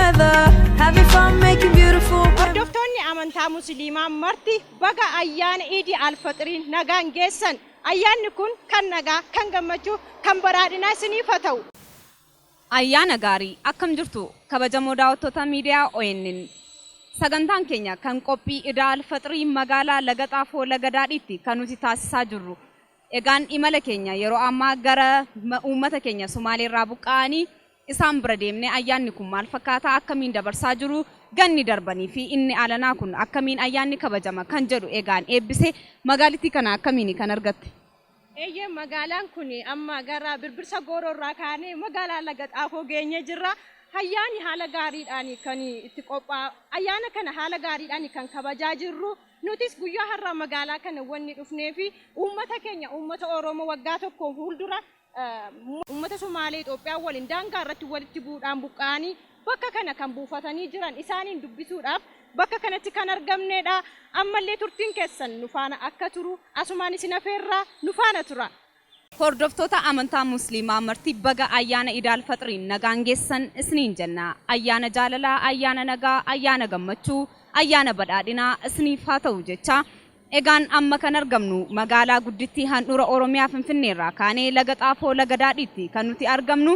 weather, having fun making beautiful. Hordoftoonni amantaa musliimaa marti baga ayyaana Eid al-Fitrin nagaan geessan. Ayyaanni kun kan nagaa, kan gammachuu, kan badhaadhinaa isiniif haa ta'u. Ayyaana gaarii akkam jirtu kabajamoo daawwattoota miidiyaa ONN. Sagantaan keenya kan qophii Eid al-Fitrii magaalaa Laga Xaafoo Laga Daadhiitti kan nuti taasisaa jirru. Egaan imala keenya yeroo ammaa gara uummata keenya Somaaleerraa buqqa'anii isaan bira deemnee ayyaanni kun maal fakkaata akkamiin dabarsaa jiru ganni darbanii fi inni alanaa kun akkamiin ayyaanni kabajama kan jedhu egaan eebbisee magaalittii kana akkamiin kan argatte. Magaalaan kun amma gara birbirsa gooroorraa kaanee magaalaa Laga Xaafoo geenye jirra. Ayyaanni haala gaariidhaan kan itti qophaa'u. Ayyaana kana haala gaariidhaan kan kabajaa jirru. Nutis guyyaa har'aa magaalaa kana wanni dhufnee fi uummata keenya uummata Oromoo waggaa tokko fuuldura uummata Somaalee Itoophiyaa waliin daangaa irratti walitti bu'uudhaan buqqa'anii bakka kana kan buufatanii jiran isaaniin dubbisuudhaaf bakka kanatti kan argamneedha. Ammallee turtiin keessan nu faana akka turu asumaan isin afeerraa nu faana tura. Hordoftoota amantaa musliimaa marti baga ayyaana Eid al-Fitrii nagaan geessan isiniin jenna. Ayyaana jaalalaa, ayyaana nagaa, ayyaana gammachuu, ayyaana badhaadhinaa isiniif haa ta'u jecha. Egaan amma kan argamnu magaalaa guddittii handhuura Oromiyaa Finfinneerraa kaanee Laga Xaafoo Laga Daadhiitti kan nuti argamnu.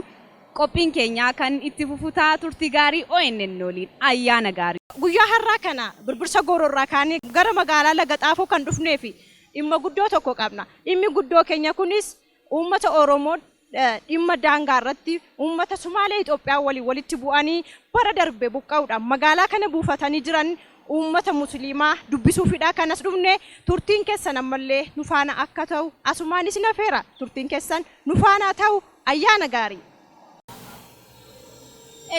Qophiin keenya kan itti fufutaa turtii gaarii ONN waliin ayyaana gaarii. Guyyaa har'aa kana birbirsa gooroorraa kaanee gara magaalaa Laga Xaafoo kan dhufnee fi dhimma guddoo tokko qabna. Dhimmi guddoo keenya kunis uummata Oromoo dhimma daangaa irratti uummata Somaalee Itoophiyaa walitti bu'anii bara darbe buqqa'uudhaan magaalaa kana buufatanii jiran uummata musliimaa dubbisuufidha kanas dhufne. Turtiin keessan ammallee nu faana akka ta'u asumaan isin afeera. Turtiin keessan nu faana ta'u ayyaana gaarii.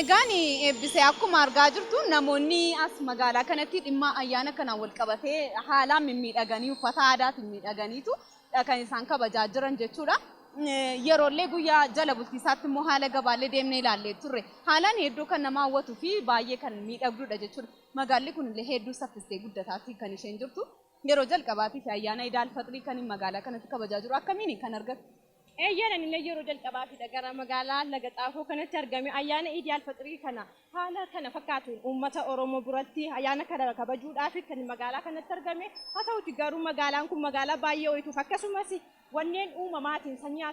Egaan eebbisee akkuma argaa jirtu namoonni as magaalaa kanatti dhimma ayyaana kana wal qabatee haalaan mimmiidhaganii uffata aadaatiin miidhaganiitu kan isaan kabajaa jiran jechuudha. Yeroollee guyyaa jala bultiisaatti immoo haala gabaallee deemnee ilaallee turre. Haalaan hedduu kan nama hawwatuu fi baay'ee kan miidhagduudha jechuudha. Magaalli kun illee hedduu saffistee guddataatti kan isheen jirtu. Yeroo jalqabaatiif ayyaana Eid al-Fitrii kan magaalaa kanatti kabajaa jiru akkamiin kan argatu? Ayyaana inni yeroo jalqabaatiidha gara magaalaa Laga Xaafoo kanatti argame. Ayyaana Eid al-Fitrii kana haala kana fakkaatuun uummata Oromoo biratti ayyaana kana kabajuudhaaf kan magaalaa kanatti argame. Haa ta'uti garuu magaalaan kun magaalaa baay'ee ho'ituuf akkasumas wanneen uumamaatiin sanyii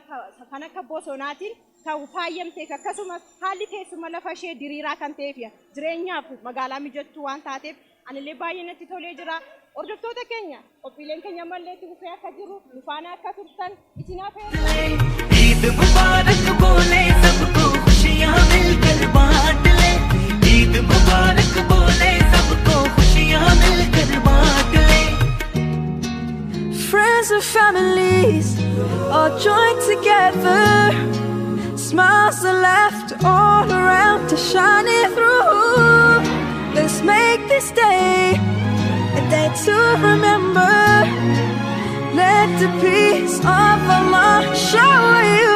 kan akka bosonaatiin ta'u faayamteef akkasumas haalli teessuma lafa ishee diriiraa kan ta'eef jireenyaaf magaalaa mijattuu waan taateef anillee baay'ee natti tolee jira. Hordoftoota keenya qophiileen keenya mallee itti fufee akka jiru nu faana akka turtan isin afeerra. Eid Mubarak bole sabko khushiyan milkar baant le. Eid Mubarak bole sabko khushiyan milkar baant le. Friends and families all joined together. Smiles are left all around to shine it through. Let's make this day a day to remember. Let the peace of Allah shower you.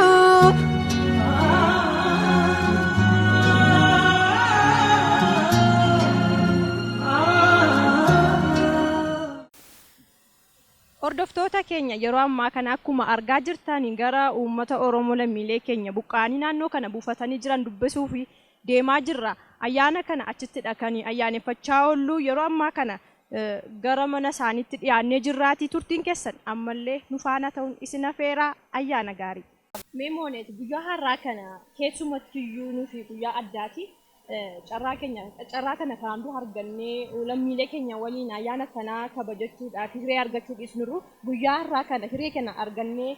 Hordoftoota keenya yeroo ammaa kana akkuma argaa jirtan gara uummata Oromoo lammiilee keenya buqqa'anii naannoo kana buufatanii jiran dubbisuuf deemaa jirra. Ayyaana kana achitti dhaqanii ayyaaneffachaa oollu. Yeroo ammaa kana gara mana isaaniitti dhiyaannee jirraati. Turtiin keessan ammallee nu faana ta'uun isin afeeraa ayyaana gaarii. Meemoonet guyyaa har'aa kana keessumatti iyyuu nufi guyyaa addaati. Carraa kana kan argannee lammiilee keenya waliin ayyaana kana kabajachuudhaaf hiree argachuudhaaf nurru guyyaa har'aa kana hiree kana argannee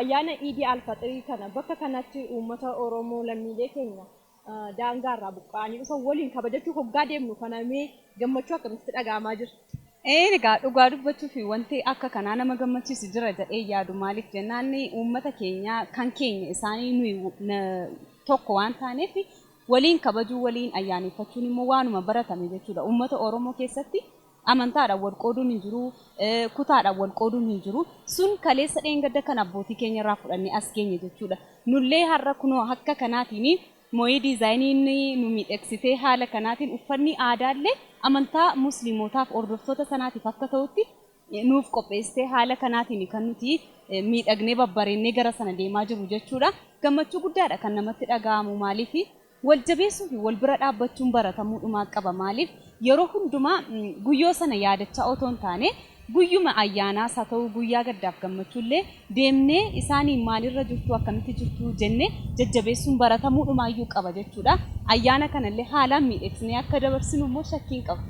ayyaana Eid al-Fitrii kana bakka kanatti uummata Oromoo lammiilee keenya daangaa irraa buqqa'anii dhufan waliin kabajachuuf hoggaa deemnu kanamee gammachuu akkamitti dhaga'amaa jira? Egaa dhugaa dubbachuu fi wanti akka kanaa nama gammachiisu jira jedhee yaadu. Maaliif jennaan uummata keenya kan keenya isaanii nuyi tokko waan taaneef waliin kabajuu waliin ayyaaneffachuun immoo waanuma baratame jechuudha. Uummata Oromoo keessatti amantaadhaan wal qooduun hin jiru, kutaadhaan wal qooduun hin jiru. Sun kaleessa dheengadda kan abbootii keenya irraa fudhannee as geenye jechuudha. Nullee har'a kunoo akka kanaatiin mooyii diizaayiniin nu miidhagsitee haala kanaatiin uffanni aadaallee amantaa musliimotaaf hordoftoota sanaatiif akka ta'utti nuuf qopheessitee haala kanaatiin kan nuti miidhagnee babbareennee gara sana deemaa jirru jechuudha. Gammachuu guddaadha kan namatti dhaga'amu. Maaliif wal jabeessuu fi wal bira dhaabbachuun baratamuudhumaa qaba. Maaliif yeroo hundumaa guyyoo sana yaadachaa otoo hin taane guyyuma ayyaanaas haa ta'u guyyaa gaddaaf gammachuullee deemnee isaaniin maalirra jirtu akkamitti jirtu jennee jajjabeessuun baratamuudhumaa iyyuu qaba jechuudha. Ayyaana kanallee haalaan miidhagsinee akka dabarsinu immoo shakkiin qaba.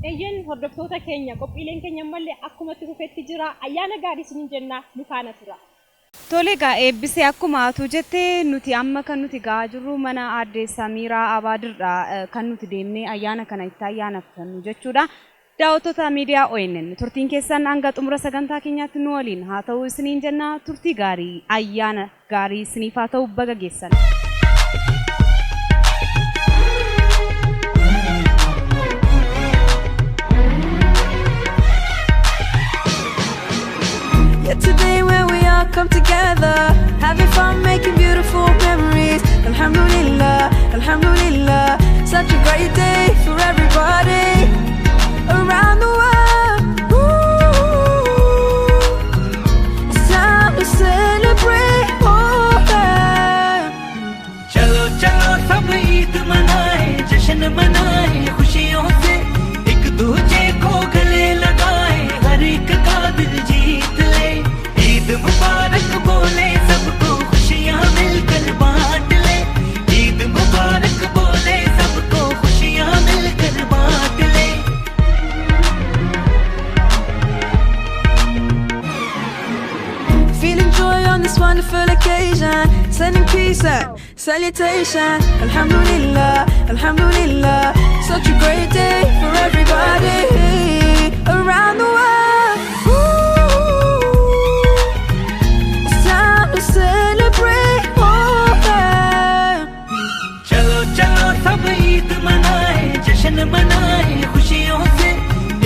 Eeyyan hordoftoota keenya qophiileen keenya ammallee akkumatti dhufetti jira. Ayyaana gaarii isiniin jennaa nu faana tura. Tole egaa eebbisee akkuma atu jettee nuti amma kan nuti gahaa jirru mana aadde Samiraa Abaadirraa kan nuti deemnee ayyaana kana itti ayyaaneffannu jechuudha. Daawwattoota miidiyaa ONN turtiin keessan hanga xumura sagantaa keenyaatti nu waliin haa ta'u isiniin jenna. Turtii gaarii ayyaana gaarii isiniif haa ta'u baga geessan. Today when we all come together, having fun, making beautiful memories. Alhamdulillah, alhamdulillah, such a great day for everybody around the world. Ooh, it's time to celebrate. Oh, yeah. चलो चलो सब ईद मनाए, जश्न मनाए, खुशियों से एक दूजे को गले लगाए, हर एक का दिल जीत ले। ईद मुबारक बोले सबको, खुशियाँ मिलकर बांट ले। ईद मुबारक बोले सबको, खुशियाँ मिलकर बांट ले। Feeling joy on this wonderful occasion, sending peace and salutation. Alhamdulillah, alhamdulillah, such a great day for everybody around the world. Ooh, it's time to celebrate. Oh, yeah. चलो चलो सब ईद मनाए, जश्न मनाए, खुशियों से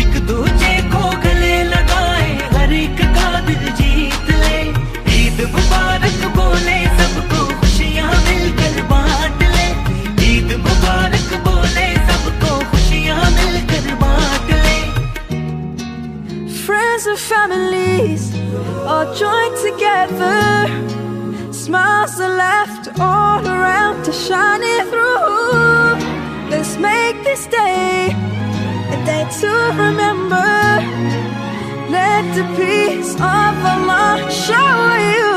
एक दूजे को गले लगाए, हर एक का दिल जीत ले। ईद मुबारक बोले सबको, खुशियाँ मिलकर बांट ले। ईद मुबारक बोले सबको, खुशियाँ मिलकर बांट ले। Friends and families all joined together. Smiles are left all around to shine it through. Let's make this day a day to remember. Let the peace of Allah shower you.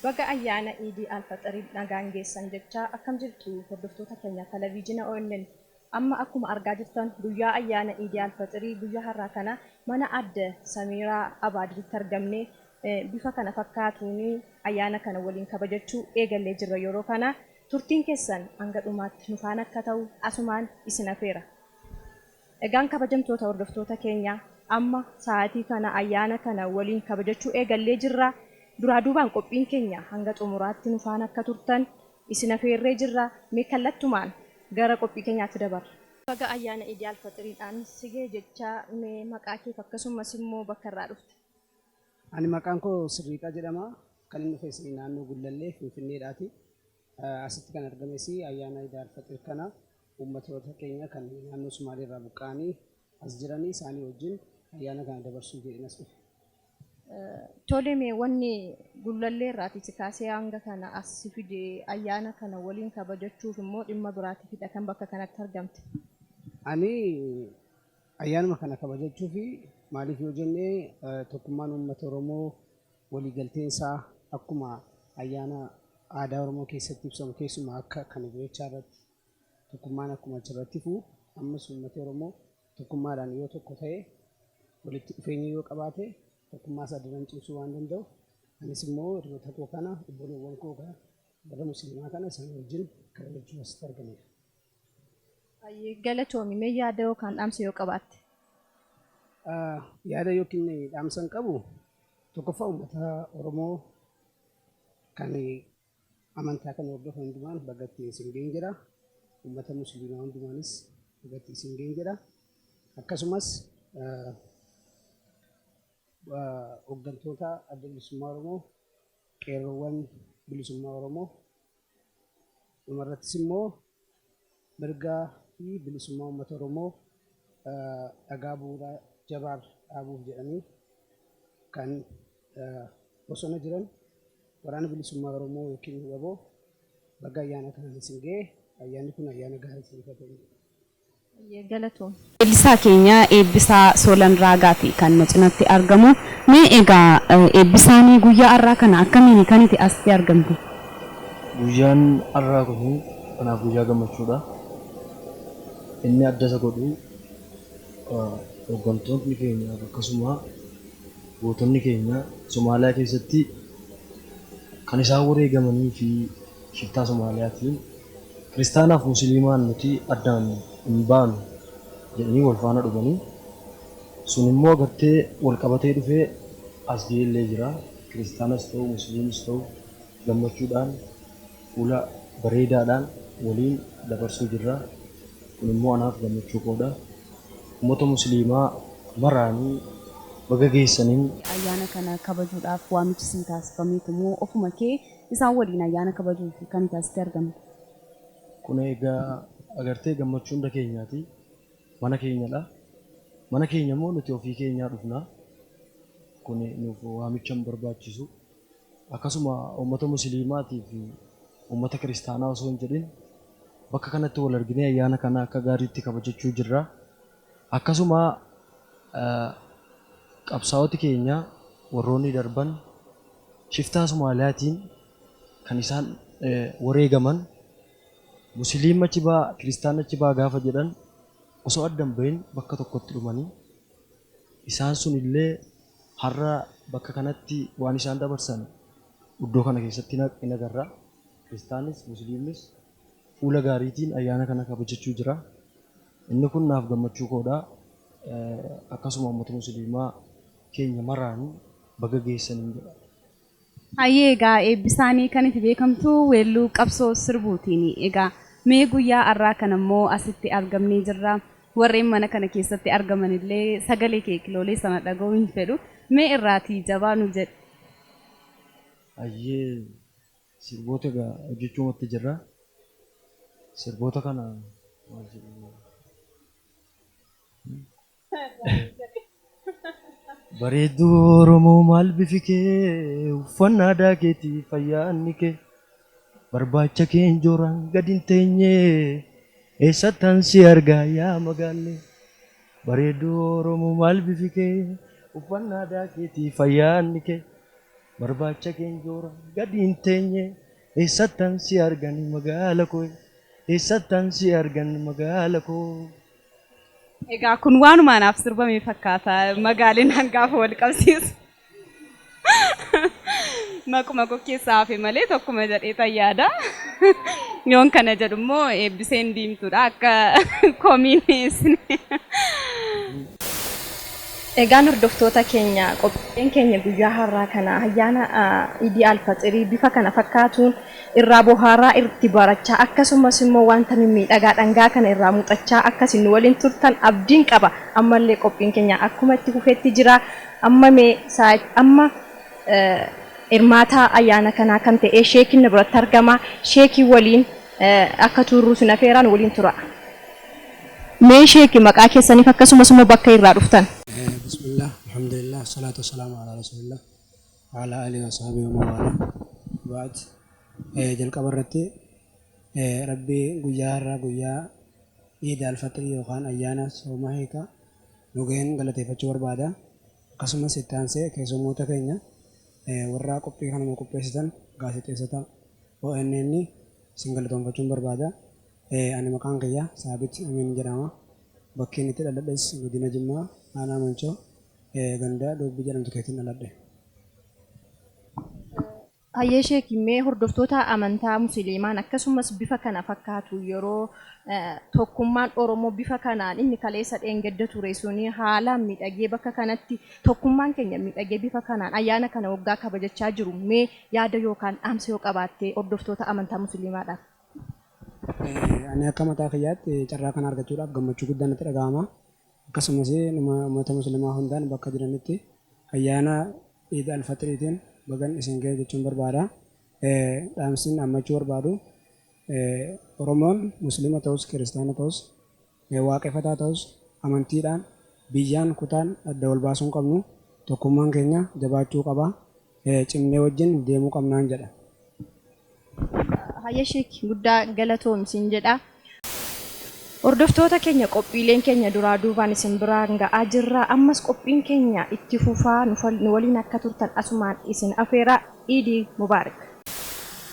Baga ayyaana Iidii Alfaxirii nagaan geessan jecha akkam jirtu hordoftoota keenya televiiziyoona ONN. Amma akkuma argaa jirtan guyyaa ayyaana Iidii Alfaxirii guyyaa har'aa kana mana aadde Samiraa Abaadiritti argamnee bifa kana fakkaatuun ayyaana kana waliin kabajachuu eegallee jirra. Yeroo kana turtiin keessan hanga dhumaatti nu faana akka ta'u asumaan isin afeera. Egaan kabajamtoota hordoftoota keenya amma sa'aatii kana ayyaana kana waliin kabajachuu eegallee jirra. Duraa duubaan qophiin keenya hanga xumuraatti nu faana akka turtan isin afeerree jirra. Mee kallattumaan gara qophii keenyaatti dabarra. Baga ayyaana Iidii Alfaxiriidhaan sigee jecha mee maqaa kee akkasumas immoo bakka irraa dhufte. Ani maqaan koo Sirriiqaa jedhama. Kan inni dhufes naannoo Gullallee Finfinneedhaati. Asitti kan argames ayyaana Iidii Alfaxir kana uummattoota keenya kan naannoo Sumaaleerraa buqqa'anii as jiranii isaanii wajjin ayyaana kana dabarsuu jedheen as dhufe. Tole mee wanni Gullallee irraati kaasee hanga kana as fide ayyaana kana waliin kabajachuuf immoo dhimma biraatiifidha kan bakka kanatti argamte. Ani ayyaanuma kana kabajachuuf maaliif yoo jennee tokkummaan uummata Oromoo waliigalteensaa akkuma ayyaana aadaa Oromoo keessatti ibsamu keessumaa akka kan Irreechaa irratti tokkummaan akkuma achirratti fufu ammas uummati Oromoo tokkummaadhaan yoo tokko ta'e walitti dhufeenya yoo qabaate tokkummaa isaa daran cimsuu waan danda'u. Anis immoo hiriyoota koo kana obboleewwan koo warra musliimaa kana isaan wajjin kabajachuu asitti argameera. Galatoomi mee yaada yookaan dhaamsa yoo qabaatte? Yaada yookiin dhaamsa qabu tokkoffaa uummata Oromoo kan amantaa kana hordofan hundumaan baga isin ga'een jedha. Uummata musliimaa hundumaanis baga isin ga'een jedha. Akkasumas hooggantoota adda bilisummaa Oromoo, qeerroowwan bilisummaa Oromoo dhumarrattis immoo mirgaa fi bilisummaa uummata Oromoo dhagaa bu'uuraa jabaar dhaabuuf jedhanii kan bosona jiran waraana bilisummaa Oromoo yookiin WBO baga ayyaana kanaan isin ga'e. Ayyaanni kun ayyaana gaarii isin ta'e. Galatoom. Eebbisaa keenya eebbisaa Soolan Raagaati kan nu cinatti argamu. Mee egaa eebbisaanii guyyaa har'aa kana akkamiin kan itti asitti argamtu? Guyyaan har'aa kun kanaaf guyyaa gammachuudha. Inni adda isa godhu hooggantoonni keenya akkasuma gootonni keenya Somaaliyaa keessatti kan isaan wareegamanii fi shiftaa Somaaliyaatiin kiristaanaaf musliimaan nuti addaan hin baanu jedhanii wal faana dhufanii sun immoo agartee wal qabatee dhufee as ga'ee jira. Kiristaanas ta'u musliimis ta'u gammachuudhaan fuula bareedaadhaan waliin dabarsuu jirra. Kun immoo anaaf gammachuu qooda. Uummata musliimaa maraanii baga geessaniin ayyaana kana kabajuudhaaf waamichi isin taasifameetu moo ofuma kee isaan waliin ayyaana kabajuuf kan itti asitti argamtu? kun egaa agartee gammachuu hunda keenyaati. Mana keenyadha. Mana keenya immoo nuti ofii keenyaa dhufna. Kun nuuf waamicha hin barbaachisu. Akkasuma uummata musliimaatii fi uummata kiristaanaa osoo hin jedhin bakka kanatti wal arginee ayyaana kana akka gaariitti kabajachuu jirra. Akkasuma qabsaa'oti keenya warroonni darban shiftaa Somaaliyaatiin kan isaan wareegaman musliima achi baa kiristaana achi baa gaafa jedhan osoo addan bahin bakka tokkotti dhumanii isaan sun illee har'a bakka kanatti waan isaan dabarsan iddoo kana keessatti in agarra. Kiristaanis musliimnis fuula gaariitiin ayyaana kana kabajachuu jira. Inni kun naaf gammachuu qoodha. Akkasuma uummata musliimaa keenya maraan baga geessaniin jedha. Hayyee egaa eebbisaanii kan itti beekamtu weelluu qabsoo sirbuutiin. Egaa mee guyyaa har'aa kana immoo asitti argamnee jirra. Warreen mana kana keessatti argaman illee sagalee kee kiloolee sana dhaga'uu hin fedhu. Mee irraatii jabaa nu jedhe. Hayyee sirboota egaa hojjechuumatti jirra. Sirboota kana maal jedhu? Bareedduu Oromoo maal bifi kee uffannaa aadaa keetii fayyaanni kee barbaacha kee jooraan gadi hin teenye eessattan si argaa yaa magaallee. Bareedduu Oromoo maal bifi kee uffannaa aadaa keetii fayyaanni kee barbaacha kee jooraan gadi hin teenye eessattan si argan magaala koo eessattan si argan magaala koo. Egaa kun waanuma naaf sirbame fakkaata magaaleen hangaafa wal qabsiisu. Maquma koo keessaa hafe malee tokkuma jedhee tayyaada. Yoon kana jedhu immoo eebbiseen diimtuudha akka komiineessin. Egaan hordoftoota keenya qophiin keenya guyyaa har'aa kana ayyaana Idii Alfaxirii bifa kana fakkaatuun irraa bohaaraa irratti barachaa akkasumas immoo wanta mimmiidhagaa dhangaa kana irraa muuxachaa akkasiin waliin turtan abdiin qaba. Ammallee qophiin keenya akkuma itti fufeetti jira. Amma hirmaata ayyaana kanaa kan ta'e sheekiin biratti argama. Sheekii waliin akka turruu sin afeeraan waliin tura. Mee sheekii maqaa keessaniif akkasumas immoo bakka irraa dhuftan? Bismillah, alhamdulillah, salatu wassalamu ala rasulillah wa ala alihi wa sahbihi wa mawala. Ba'd jalqaba irratti rabbi guyyaa har'aa guyyaa Iid al-Fitrii yookaan ayyaana soomaa hiikaa nugeen galateeffachuu barbaada. Akkasumas itti aansee keessummoota keenya warra qophii kanuma qopheessitan gaazexeessota ONN isin galatoomfachuun barbaada. Ani maqaan kiyya Saabit Amin jedhama. Bakkeen itti dhaladhes godina Jimmaa aanaa Mancoo ganda Doobbii jedhamtu keessatti dhaladhe. Hayyee sheekii mee hordoftoota amantaa musliimaan akkasumas bifa kana fakkaatu yeroo tokkummaan Oromoo bifa kanaan inni kaleessa dheengadda ture suni haalaan miidhagee bakka kanatti tokkummaan keenya miidhagee bifa kanaan ayyaana kana waggaa kabajachaa jiru mee yaada yookaan dhaamsa yoo qabaatte hordoftoota amantaa musliimaadhaaf? Ani akka mataa kiyyaatti carraa kana argachuudhaaf gammachuu guddaan natti dhaga'ama. Akkasumas uummata musliimaa hundaan bakka jiranitti ayyaana Iid al-Fitiriitiin bagan isin ga'e jechuun barbaada. Dhaamsiin dhammachuu barbaadu Oromoon musliima ta'us kiristaana ta'us waaqeffataa ta'us amantiidhaan biyyaan kutaan adda wal baasuu hin qabnu tokkummaan keenya jabaachuu qaba cimnee wajjin deemuu qabnaan jedha. Hayya Sheek guddaa galatoomsiin jedha. Hordoftoota keenya qophiileen keenya duraa duubaan isin biraan ga'aa jirra. Ammas qophiin keenya itti fufaa nu waliin akka turtan asumaan isin afeeraa. Iidii Mubaarak.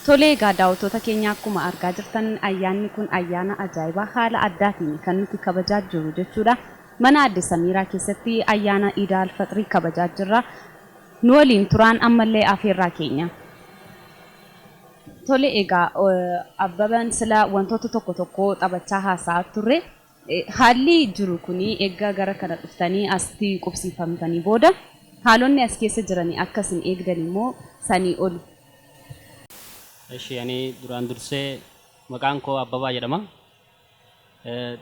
Tolee egaa daawwattoota keenya akkuma argaa jirtan ayyaanni kun ayyaana ajaa'ibaa haala addaatiin kan nuti kabajaa jirru jechuudha. Mana Aadde Samiiraa keessatti ayyaana Iid al-Fixrii kabajaa jirra. Nu waliin turaan ammallee afeerraa keenya. Tolee egaa Abbabaan sila wantoota tokko tokko taphachaa haasa'aa turre. Haalli jiru kuni egaa gara kana dhuftanii asitti qubsiifamtanii booda haalonni as keessa jiranii akkasiin eegdan immoo sanii oli. Eshi ani duraan dursee maqaan koo Abbabaa jedhama.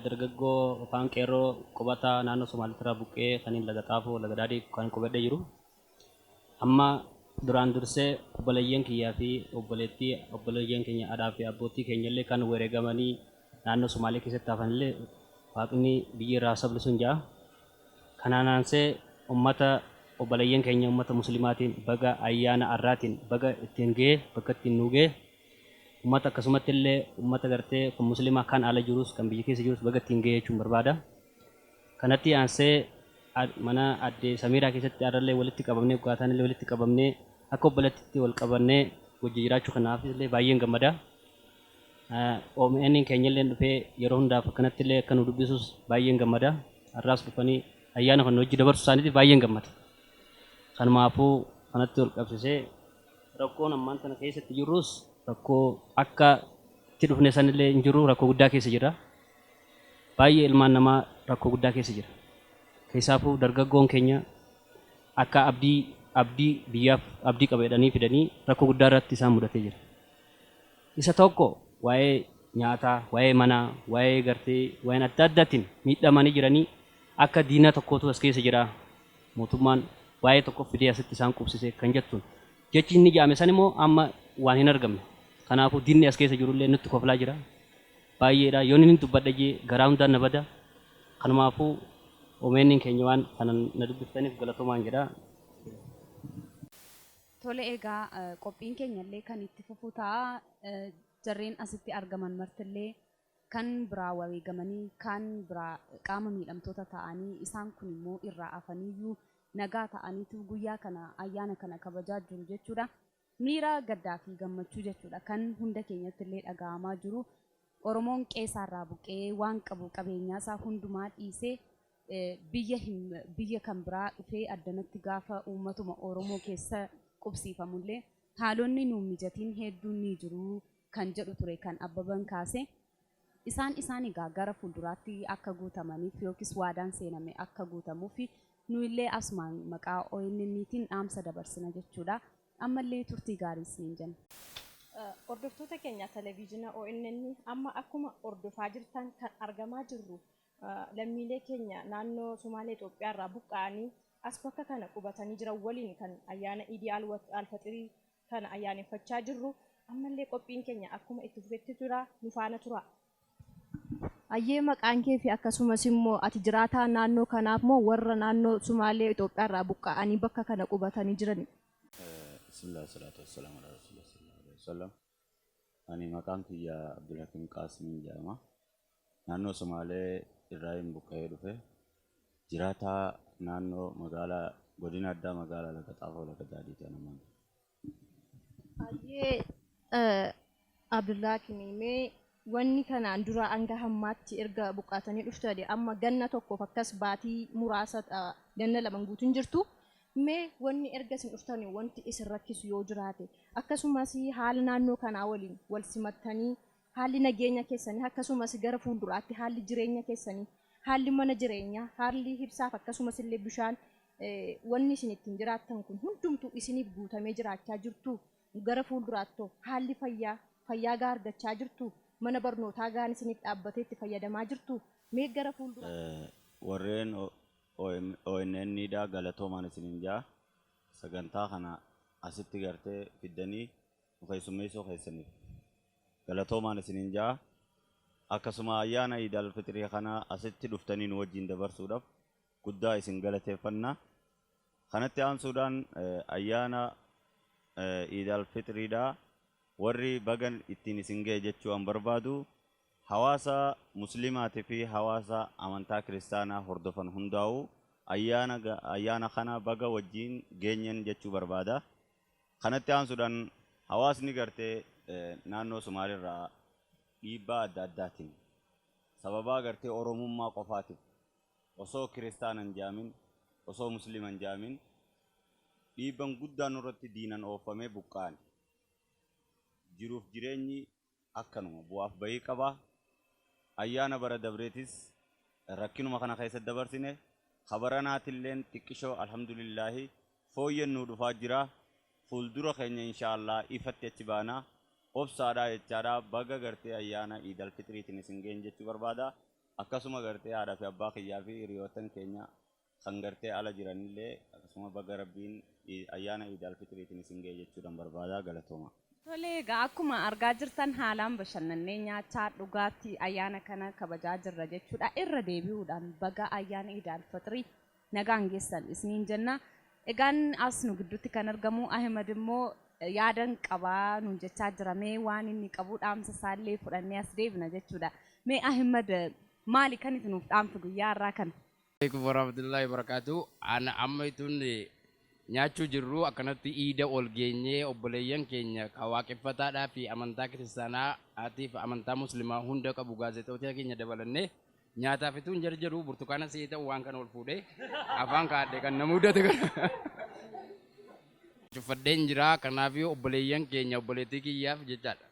Dargaggoo afaan qeerroo qubataa naannoo Somaaliitirraa buqqee kaniin laga Xaafoo laga Daadii kan qubadhee jiru. Amma duraan dursee obboleeyyan kiyyaa fi obboleeyyan keenya aadaa fi abbootii keenyallee kan wareegamanii naannoo Somaalee keessatti hafanillee waaqni biyya irraa sablisuun ja'a. Kanaan aansee ummata obboleeyyan keenya ummata muslimaatiin baga ayyaana arraatiin baga ittiin ga'ee bakka ittiin nu ga'e ummata akkasumatti illee ummata gartee kan muslimaa kan ala jirus kan biyya keessa jirus baga ittiin ga'e jechuun barbaada. Kanatti aansee mana Aadde Samiiraa keessatti aadallee walitti qabamnee dhugaataan illee walitti qabamnee akka obboleettiitti wal qabannee wajji jiraachuu kanaaf illee baay'een gammada. OMN keenya illee dhufee yeroo hundaaf akkanatti illee akka nu dubbisus baay'een gammada. Har'aas dhufanii ayyaana kan wajji dabarsu isaaniitiif baay'een gammada. Kanumaafuu kanatti wal qabsisee rakkoon ammaan kana keessatti jirrus rakkoo akka itti dhufne sanillee hin jiru rakkoo guddaa keessa jira. Baay'ee ilmaan namaa rakkoo guddaa keessa jira. Keessaafuu dargaggoon keenya akka abdii biyyaaf abdii qabeedhanii fidanii rakkoo guddaa irratti isaan mudatee jira. Isa tokko waa'ee nyaataa, waa'ee manaa, waa'ee gartee waa'een adda addaatiin miidhamanii jiranii akka diina tokkootu as keessa jira. Mootummaan waa'ee tokko fidee asitti isaan qubsisee kan jettuun jechi inni jaame san immoo amma waan hin argamne. Kanaafuu diinni as keessa jirullee nutti koflaa jira. Baay'eedha yoo inni dubbadha jee garaa hundaan na bada. Kanumaafuu OMN keenya waan kanan na dubbiftaniif galatoomaan jedha. Tole egaa qophiin keenyallee kan itti fufu ta'a. Jarreen asitti argaman martillee kan biraa wareegamanii kan biraa qaama miidhamtoota ta'anii isaan kun immoo irraa afaniyyuu nagaa ta'aniitu guyyaa kana ayyaana kana kabajaa jiru jechuudha. Miira gaddaa fi gammachuu jechuudha kan hunda keenyatti illee dhaga'amaa jiru. Oromoon qeessaarraa buqqee waan qabu qabeenyaasaa hundumaa dhiisee biyya kan biraa dhufee addanatti gaafa uummatuma Oromoo keessa qubsiifamullee haalonni nuun mijatiin hedduun ni jiru kan jedhu ture kan Abbabaan kaase. Isaan egaa gara fuulduraatti akka guutamaniif yookiis waadaan seename akka guutamuuf nu illee asumaan maqaa ONN'tiin dhaamsa dabarsina jechuudha. Ammallee turtii gaarii siin jenna. Hordoftoota keenya televizyina ONN amma akkuma hordofaa jirtan kan argamaa jirru lammiilee keenya naannoo Somaalee Itoophiyaa irraa buqqa'anii as bakka kana qubatanii jiran waliin kan ayyaana Iid al-Fixrii kana ayyaaneffachaa jirru. Ammallee qophiin keenya akkuma itti fufetti jira nu faana tura. Ayyee maqaan kee fi akkasumas immoo ati jiraataa naannoo kanaaf moo warra naannoo Somaalee Itoophiyaa irraa buqqa'anii bakka kana qubatanii jiran? Bismillah salatu wassalamu ala rasulillah sallallahu alaihi wasallam. Ani maqaan kiyya Abdulhakim Qaasimin jedhama. Naannoo Somaalee irraa buqqa'ee dhufe jiraataa naannoo magaalaa godina addaa magaalaa laga Xaafoo laga Daadii jedhaman. Ayyee Abdulhakim mee wanni kanaan dura hanga hammaatti erga buqqaatanii dhuftanii amma ganna tokkoof akkas baatii muraasa ganna lama guutuun jirtu. Mee wanni erga isin dhuftanii wanti isin rakkisu yoo jiraate akkasumas haala naannoo kanaa waliin wal simattanii haalli nageenya keessanii akkasumas gara fuulduraatti haalli jireenya keessanii haalli mana jireenyaa haalli ibsaaf akkasumas illee bishaan wanni isin ittiin jiraattan kun hundumtuu isiniif guutamee jiraachaa jirtu gara fuulduraatti haalli fayyaa gaa argachaa jirtu mana barnootaa gaan isiniif dhaabbatee itti fayyadamaa jirtu mee gara fuulduraatti warreen ONN da galatoomaan isiniin jaa sagantaa kana asitti gartee fiddanii keessummeessoo keessaniif galatoomaan isiniin jaa akkasuma ayyaana Iid al-Fixrii kana asitti dhuftanii nu wajjin dabarsuudhaaf guddaa isin galateeffannaa. Kanatti aansuudhaan ayyaana Eid al-Fitriidha. Warri bagan ittiin isin ga'e jechuu an barbaadu hawaasa muslimaatii fi hawaasa amantaa kiristaanaa hordofan hundaa'u ayyaana kana baga wajjin geenyen jechuu barbaada. Kanatti aansuudhaan hawaasni gartee naannoo Somaaliirraa dhiibbaa adda addaatiin sababaa gartee oromummaa qofaatiif osoo kiristaanan jaamin osoo musliman jaamin dhiibban guddaan irratti diinan oofamee buqqaan jiruuf jireenyi akkanuma bu'aaf bahii qaba. Ayyaana bara dabreetis rakkinuma kana keessa dabarsine khabaranaatilleen xiqqishoo alhamdulillahi fooyyennuu dhufaa jira. Fuuldura keenya inshaallah ifatti achi baana obsaadhaa jechaadha. Baga gartee ayyaana Eid al-Fitriitiin isin ga'een jechuu barbaada. Akkasuma gartee haadha fi abbaa kiyyaa fi hiriyoottan keenya kan gartee ala jiranillee akkasuma baga rabbiin ayyaana Eid al-Fitriitiin isin ga'e jechuudhaan barbaada. Galatooma. Tole egaa akkuma argaa jirtan haalaan bashannannee nyaachaa dhugaatii ayyaana kana kabajaa jirra jechuudha. Irra deebi'uudhaan baga ayyaana Eid al-Fitrii nagaan geessan isiniin jenna. Egaan as nu gidduutti kan argamu Ahmed immoo yaadan qabaa nuun jechaa jira. Mee waan inni qabu dhaamsa isaallee fudhannee as deebina jechuudha. Mee Ahmed maali kan itti nuuf dhaamtu guyyaa har'aa kana? Assalamualaikum warahmatullahi wabarakatuh. Ana amma itun nyaachuu jirru akkanatti iida ol geenyee obboleeyyan keenya waaqeffataadhaa fi amantaa kiristaanaa atiif amantaa muslimaa hunda qabu gaazexoota keenya dabalannee nyaataaf ituun jarjaru burtukaana sii ta'u waan kana ol fuudhee afaan kaadde kan nama mudate kana cuffadheen jira. Kanaaf obboleeyyan keenya obboleettii kiyyaaf jechaadha.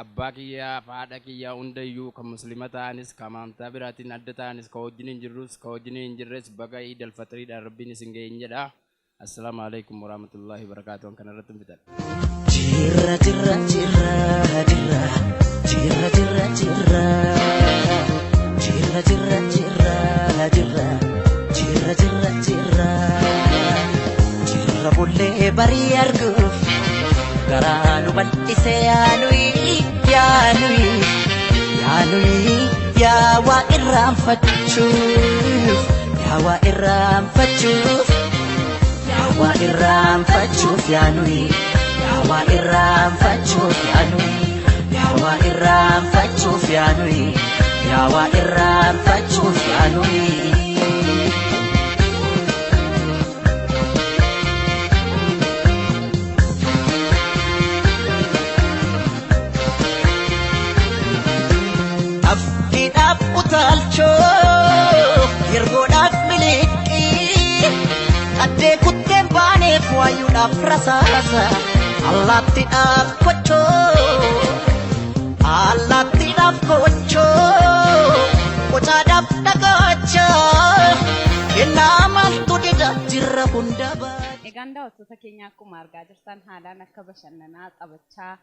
Abbaa kiyyaa haadha kiyyaa hundayyuu kan muslima ta'anis kan amantaa biraatiin adda ta'anis kan wajjin hin jirrus kan wajjin hin jirres baga Eid al-Fitriidhaan rabbiin isin ga'een jedha. Assalamualaikum warahmatullahi wabarakatuh. Kan irratti fitan. Jirra jirra jirra jirra jirra jirra jirra jirra jirra jirra jirra jirra jirra jirra jirra bullee barii arguuf garaa nu bal'isee yaanuyi yaanuyi yaanuyi yaa waa irraanfachuuf yaa waa irraanfachuuf yaa waa irraanfachuuf yaanuyi yaa waa irraanfachuuf yaanuyi yaa waa irraanfachuuf yaanuyi yaa waa irraanfachuuf yaanuyi. Afkiidhaaf utaalchoo yergoodhaaf miliqii addee kutteen baaneef waayuudhaaf rasaasa allaattiidhaaf kochoo allaattiidhaaf kochoo qocaadhaaf dhagachaa kennaa maaltu dida jirra hunda baay'ee. Egaan daawwattoota keenya akkuma argaa jirtan haalaan akka bashannanaa taphachaa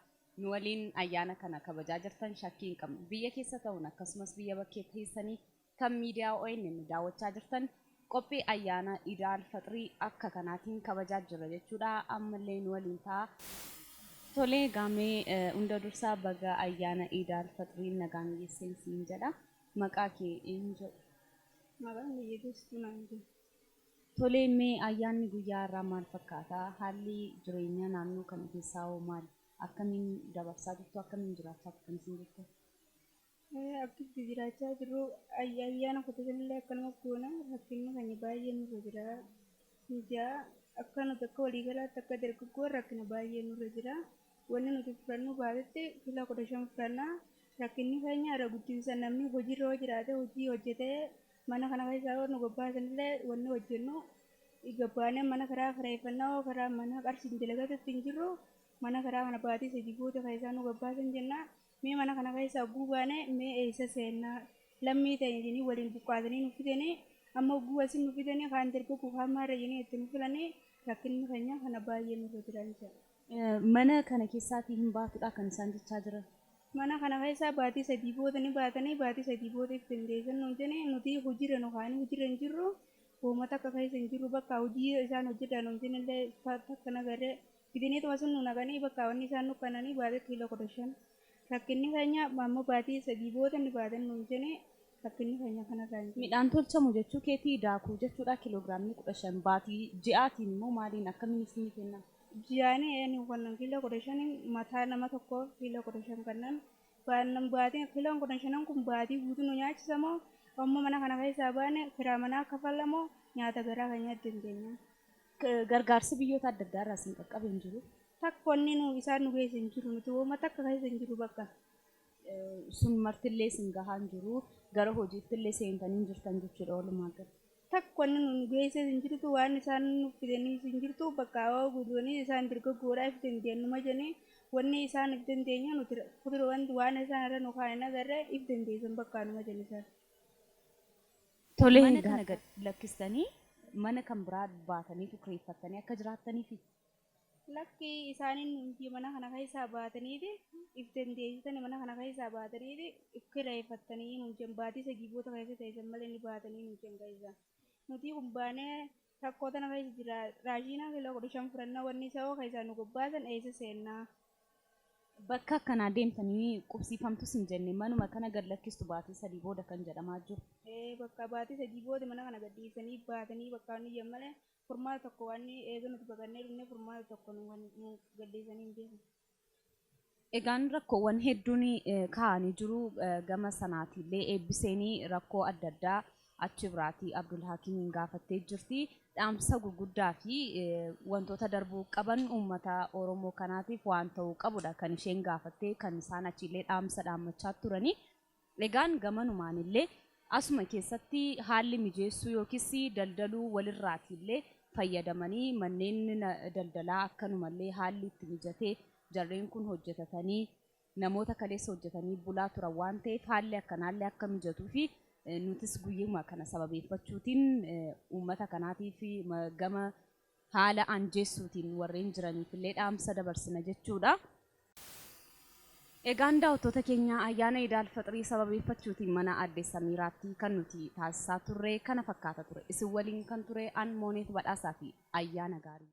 nu waliin ayyaana kana kabajaa jirtan shakkii hin qabnu. Biyya keessa ta'uun akkasumas biyya bakkee keessanii kan miidiyaa ONN daawwachaa jirtan qophii ayyaana Eid al-Fitrii akka kanaatiin kabajaa jirra jechuudha. Ammallee nu waliin ta'a. Tolee gaamee hunda dursaa baga ayyaana Eid al-Fitrii nagaan geessan siin jedha. Maqaa kee eenyu jedhu? Maqaan biyya geessituu naan jedhu. Tolee mee ayyaanni guyyaa irraa maal fakkaata? Haalli jireenya naannoo kana keessaa hoo maali? Akkamiin dabarsaa jirtu? Akkamiin jiraachaa kan isin jirtu? Akkatti jiraachaa jirru ayyaana qotatanillee akkanuma goona rakkinni keenya baay'ee nurra jira. Mijaa akka nuti akka waliigalaatti akka dargaggoo rakkina baay'ee nurra jira. Wanni nuti fudhannu baatetti kila 15 fudhannaa. Rakkinni keenya irra guddinsa namni hojiirra yoo jiraate hojii hojjetee mana kana keessaa nu gabbaasanillee wanni hojjennu gabbaanee mana karaa kareeffannaa karaa mana qarshiin dalagatutti hin jirru. Mana karaa mana baatii sadii booda keessaa nu gabbaasan jenna. Mee mana kana keessaa buubaane mee eessa seennaa lammii ta'anii waliin buqqaatanii nu fidanii amma bu'asin nu fidanii kaan dargaggoo kaan maarra jenii itti nu filanii rakkinni keenya kana baay'ee nurra jiran jira. Mana kana keessaatii hin baatudha kan isaan jechaa jiran. Mana kana keessaa baatii sadii booda ni baatanii baatii sadii booda itti hindeessan nu jenee nuti hojiirra nu kaanii hojiirra hin jirru uummata akka keessa hin jirru bakka hojii isaan hojjetan nu jenillee akka nagarree fidanii tumasun nu naqanii bakka wanni isaan nu kananii baatee kilo 15 rakkinni keenya amma baatii sadii booda ni baatan nu jenee rakkinni keenya kanarraa hin jiru. Midhaan tolchamu jechuu keetii daakuu jechuudha kiiloogiraamii 15 baatii ji'aatiin immoo maaliin akkamiin isin kenna? Ji'aanii inni wannan kiiloo 15 mataa nama tokko kiiloo 15 kannan baatiin kiiloo 15 kun baatii guutuu nu nyaachisa moo amma mana kana keessaa baane firaa manaa kafalamoo nyaata garaa keenya dandeenya. Gargaarsi biyyoota adda addaa irraa isin qaqqabe hin jiru? Takkoonni nu isaan nu geesse hin jiru nuti wooma takka keessa hin jiru bakka. Sun martillee isin gahaa hin jiru gara hojiittillee seentanii jirtan jechuudha walumaa gala. Takkoonni nu geesse hin jirtu waan isaan nu fidanii hin jirtu bakka hawaa guutuuni isaan dargaggoodhaa if dandeenyuma jennee wanni isaan if dandeenya nuti fuuldura waan isaan irra nu kaa'an agarree if dandeessan bakka numa jenni isaan. Tolee mana kana gad lakkistanii mana kan biraa baataniitu kireeffattanii akka jiraattaniifi. Lakki isaaniin nuti mana kana keessaa baataniiti if dandeessitanii mana kana keessaa baataniiti if kireeffattanii nuti baatii sagiiboota keessa teessan malee ni baatanii nuti keessaa. Nuti kun baanee rakkoo tana keessa jira raashinaa kiiloo 15 fudhannaa wanni isaa hoo keessaa nu gobbaasan eessa seennaa. Bakka akkanaa deemtanii qubsiifamtus hin jenne manuma kana gad lakkistu baatii 3 booda kan jedhamaa jiru. Bakka baatii 3 booda mana kana gadhiisanii baatanii bakka inni malee furmaata tokko waan eega nuti baqannee dhufnee furmaata tokko nu gadhiisanii hin beeku. Egaan rakkoowwan hedduun kaa'anii jiru gama sanaatiillee eebbiseenii rakkoo adda addaa achi biraatii Abdul Hakimiin gaafattee jirti. Dhaamsa gurguddaa fi wantoota darbuu qaban uummata Oromoo kanaatiif waan ta'uu qabudha kan isheen gaafattee kan isaan achiillee dhaamsa dhaammachaa turani. Egaan gamanumaanillee asuma keessatti haalli mijeessuu yookiis daldaluu walirraatiillee fayyadamanii manneen daldalaa akkanumallee haalli itti mijatee jarreen kun hojjetatanii namoota kaleessa hojjetanii bulaa turan waan ta'eef haalli akkanaallee akka mijatuu fi nutis guyyuma kana sababeeffachuutiin uummata kanaatiif gama haala anjeessuutiin warreen jiraniifillee dhaamsa dabarsina jechuudha. Egaan daawwattoota keenya ayyaana Iidaal Fixrii sababeeffachuutiin mana Aadde Samiiraatti kan nuti taasisaa turre kana fakkaata ture. Isin waliin kan ture an Mooneet Badhaasaa fi ayyaana gaarii.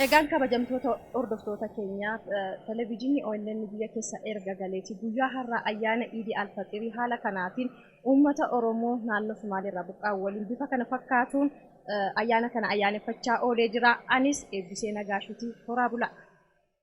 Egaan kabajamtoota hordoftoota keenyaaf televezyiinii ONN biyya keessa erga galeeti guyyaa har'aa ayyaana Iidaal Fixrii haala kanaatiin uummata Oromoo naannoo Somaaliirraa buqqa'an waliin bifa kana fakkaatuun ayyaana kana ayyaaneffachaa oolee jira. Anis Eebbisee Nagaashuutii horaa bulaa.